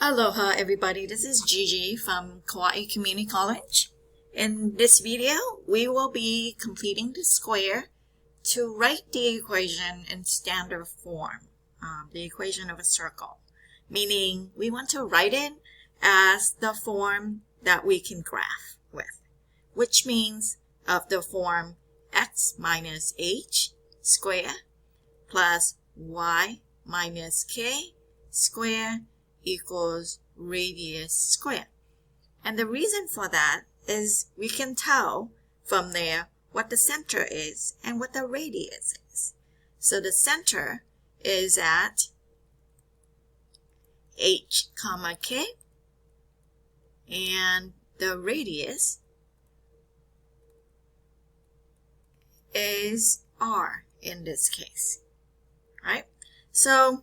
Aloha everybody, this is Gigi from Kauai Community College. In this video, we will be completing the square to write the equation in standard form, the equation of a circle. Meaning, we want to write it as the form that we can graph with, which means of the form x minus h square plus y minus k square equals radius squared. And the reason for that is we can tell from there what the center is and what the radius is. So the center is at h comma k, and the radius is r in this case, right? So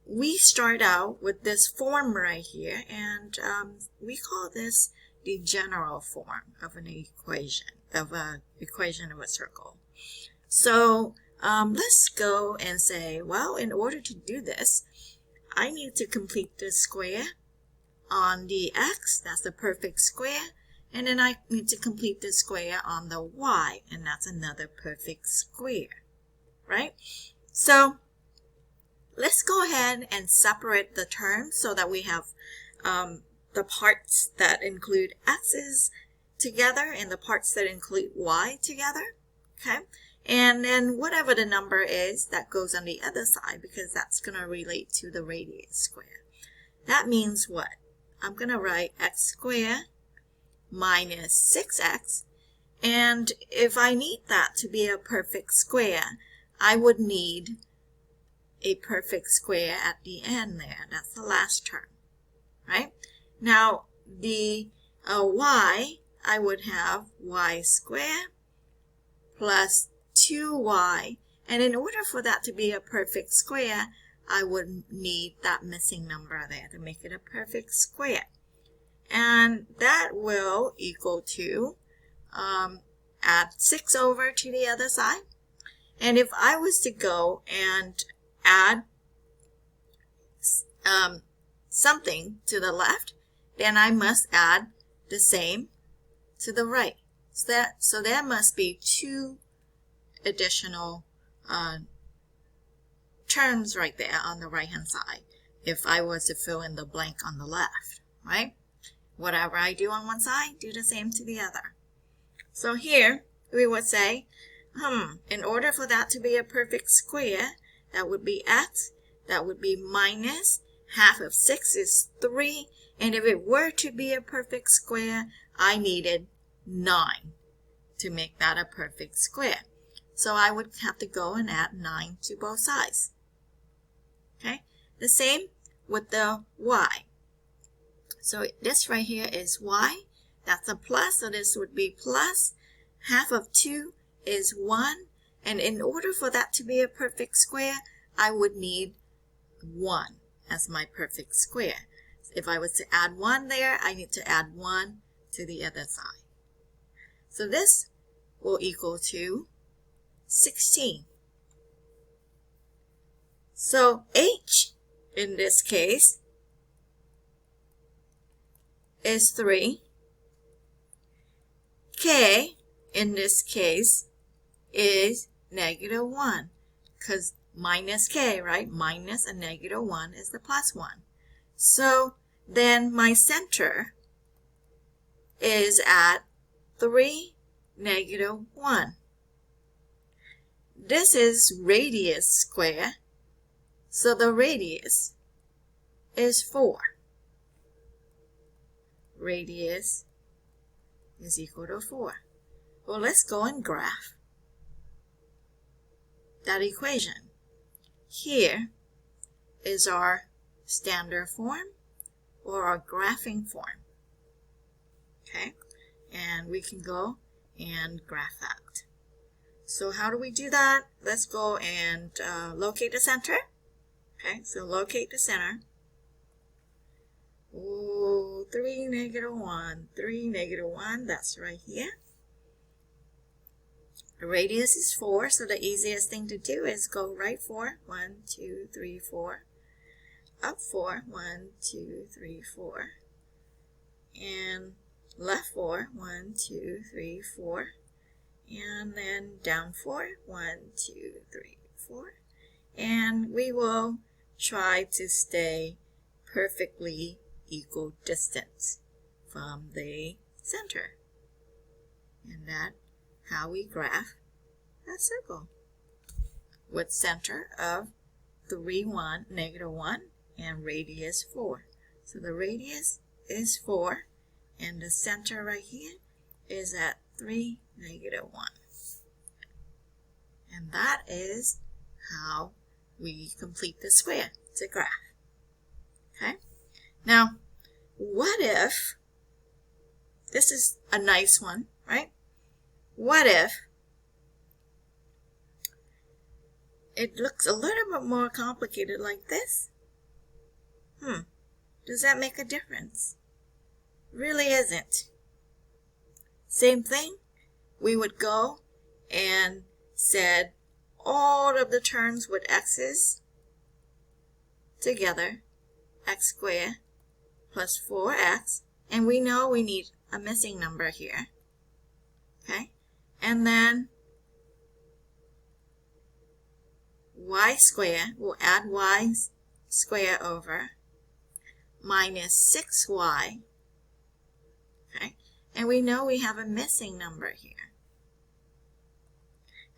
we start out with this form right here, and we call this the general form of an equation, of a circle. So let's go and say, well, in order to do this, I need to complete the square on the x, that's the perfect square, and then I need to complete the square on the y, and that's another perfect square, right? So let's go ahead and separate the terms so that we have the parts that include x's together and the parts that include y together, okay? And then whatever the number is that goes on the other side, because that's going to relate to the radius square. That means what? I'm going to write x squared minus 6x, and if I need that to be a perfect square, I would need a perfect square at the end there. That's the last term, right? Now, the y, I would have y squared plus 2y. And in order for that to be a perfect square, I would need that missing number there to make it a perfect square. And that will equal to, add 6 over to the other side. And if I was to go and add something to the left, then I must add the same to the right. So there must be 2 additional terms right there on the right hand side if I was to fill in the blank on the left, right? Whatever I do on one side, do the same to the other. So here we would say, in order for that to be a perfect square, that would be x, that would be minus half of 6 is 3, and if it were to be a perfect square, I needed 9 to make that a perfect square. So I would have to go and add 9 to both sides. Okay, the same with the y. So this right here is y, that's a plus, so this would be plus half of 2 is 1, and in order for that to be a perfect square, I would need 1 as my perfect square. If I was to add 1 there, I need to add 1 to the other side. So this will equal to 16. So h in this case is 3. K in this case is negative 1, because minus k, right? Minus a negative 1 is the plus 1. So then my center is at 3, negative 1. This is radius square, so the radius is 4. Radius is equal to 4. Well, let's go and graph that equation. Here is our standard form or our graphing form. Okay, and we can go and graph that. So how do we do that? Let's go and locate the center. Okay, so locate the center. 3, negative 1, 3, negative 1, that's right here. The radius is 4, so the easiest thing to do is go right 4. 1, 2, 3, 4. up 4, 1, 2, 3, 4, and left 4, 1, 2, 3, 4, and then down 4, 1, 2, 3, 4, and we will try to stay perfectly equal distance from the center, and that's how we graph a circle with center of 3, 1, negative 1, and radius 4. So the radius is 4, and the center right here is at 3, negative 1. And that is how we complete the square to graph. Okay? Now, what if, this is a nice one, right? What if it looks a little bit more complicated like this? Does that make a difference? Really isn't. Same thing, we would go and said all of the terms with x's together, x squared plus 4x, and we know we need a missing number here. Okay, and then y squared, we'll add y squared over minus 6y, okay, and we know we have a missing number here,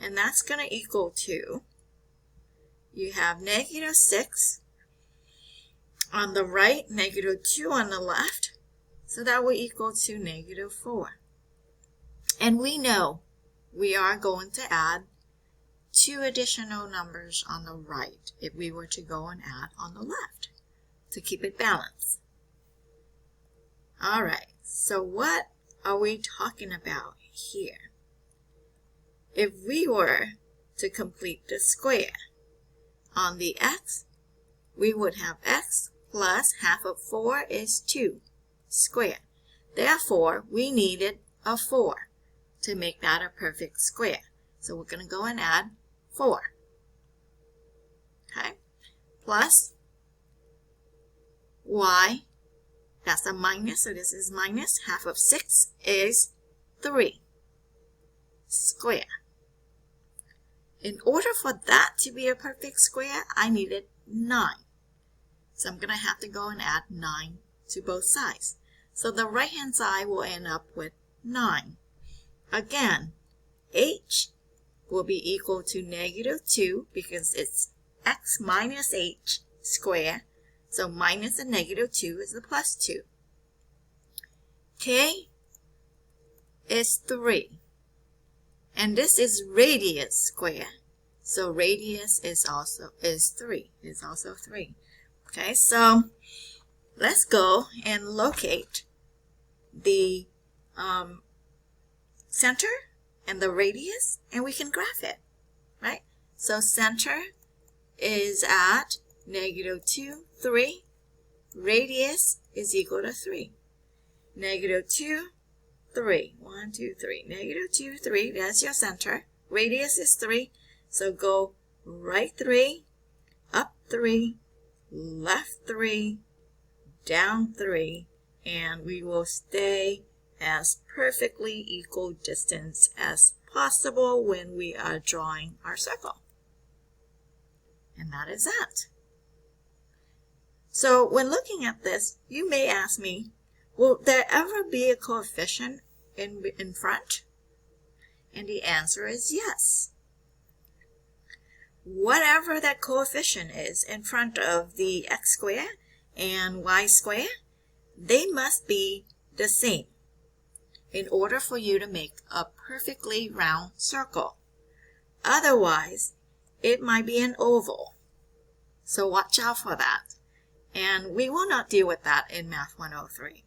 and that's going to equal to, you have negative 6 on the right, negative 2 on the left, so that will equal to negative 4. And we know we are going to add 2 additional numbers on the right if we were to go and add on the left to keep it balanced. Alright, so what are we talking about here? If we were to complete the square on the x, we would have x plus half of 4 is 2 squared. Therefore, we needed a 4 to make that a perfect square. So we're going to go and add 4. Okay, plus y, that's a minus, so this is minus, half of 6 is 3 square. In order for that to be a perfect square, I needed 9. So I'm going to have to go and add 9 to both sides. So the right hand side will end up with 9. Again, h will be equal to negative 2 because it's x minus h squared. So minus the negative 2 is the plus 2. K is 3. And this is radius square. So radius is also 3. Is also 3. Okay, so let's go and locate the center and the radius, and we can graph it, right? So center is at negative 2, 3. Radius is equal to 3. Negative 2, 3. 1, 2, 3. Negative 2, 3. That's your center. Radius is 3. So go right 3, up 3, left 3, down 3, and we will stay as perfectly equal distance as possible when we are drawing our circle. And that is that. So when looking at this, you may ask me, will there ever be a coefficient in front? And the answer is yes. Whatever that coefficient is in front of the x squared and y squared, they must be the same in order for you to make a perfectly round circle. Otherwise, it might be an oval. So watch out for that. And we will not deal with that in Math 103.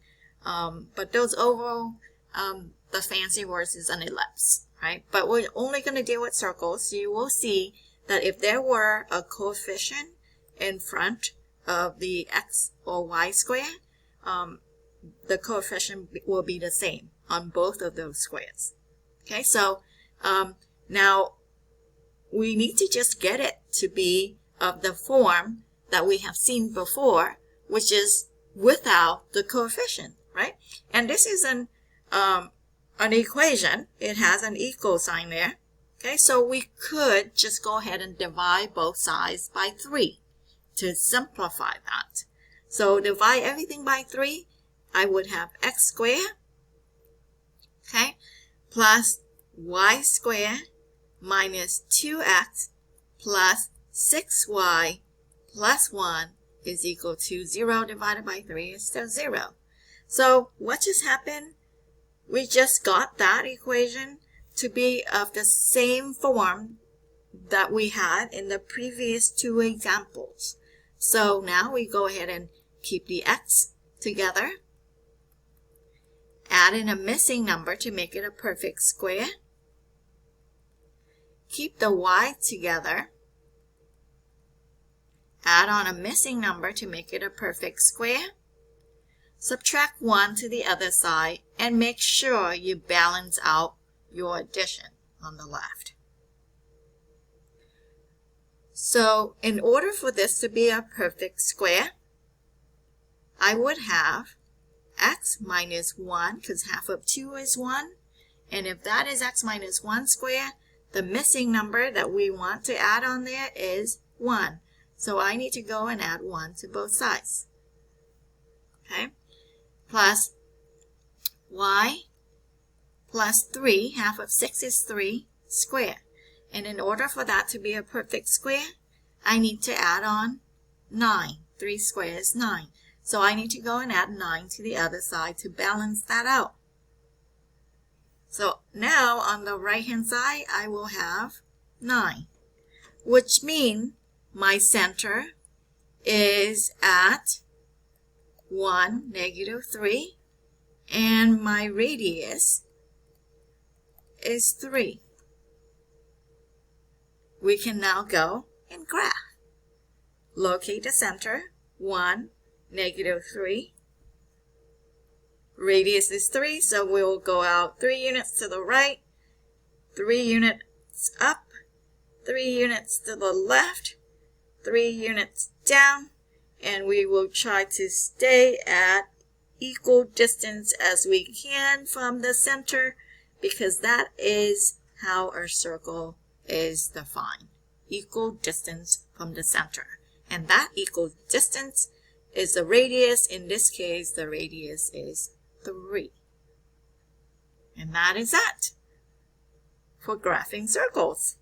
But those oval, the fancy words is an ellipse, right? But we're only going to deal with circles. So you will see that if there were a coefficient in front of the x or y square, the coefficient will be the same on both of those squares. Okay, so now we need to just get it to be of the form that we have seen before, which is without the coefficient, right? And this is an equation. It has an equal sign there. Okay, so we could just go ahead and divide both sides by 3 to simplify that. So divide everything by 3, I would have x squared, okay, plus y squared minus 2x plus 6y plus 1 is equal to 0 divided by 3 is still 0. So what just happened? We just got that equation to be of the same form that we had in the previous 2 examples. So now we go ahead and keep the x together, add in a missing number to make it a perfect square, keep the y together, add on a missing number to make it a perfect square, subtract 1 to the other side, and make sure you balance out your addition on the left. So in order for this to be a perfect square, I would have x minus 1, because half of 2 is 1. And if that is x minus 1 squared, the missing number that we want to add on there is 1. So I need to go and add 1 to both sides. Okay? Plus y plus 3, half of 6 is 3 squared. And in order for that to be a perfect square, I need to add on 9. 3 squared is 9. So I need to go and add 9 to the other side to balance that out. So now on the right hand side, I will have 9, which means my center is at 1, negative 3, and my radius is 3. We can now go and graph. Locate the center, 1, negative 3. Radius is 3, so we'll go out 3 units to the right, 3 units up, 3 units to the left, 3 units down, and we will try to stay at equal distance as we can from the center, because that is how our circle is defined. Equal distance from the center. And that equal distance is the radius. In this case, the radius is 3. And that is that for graphing circles.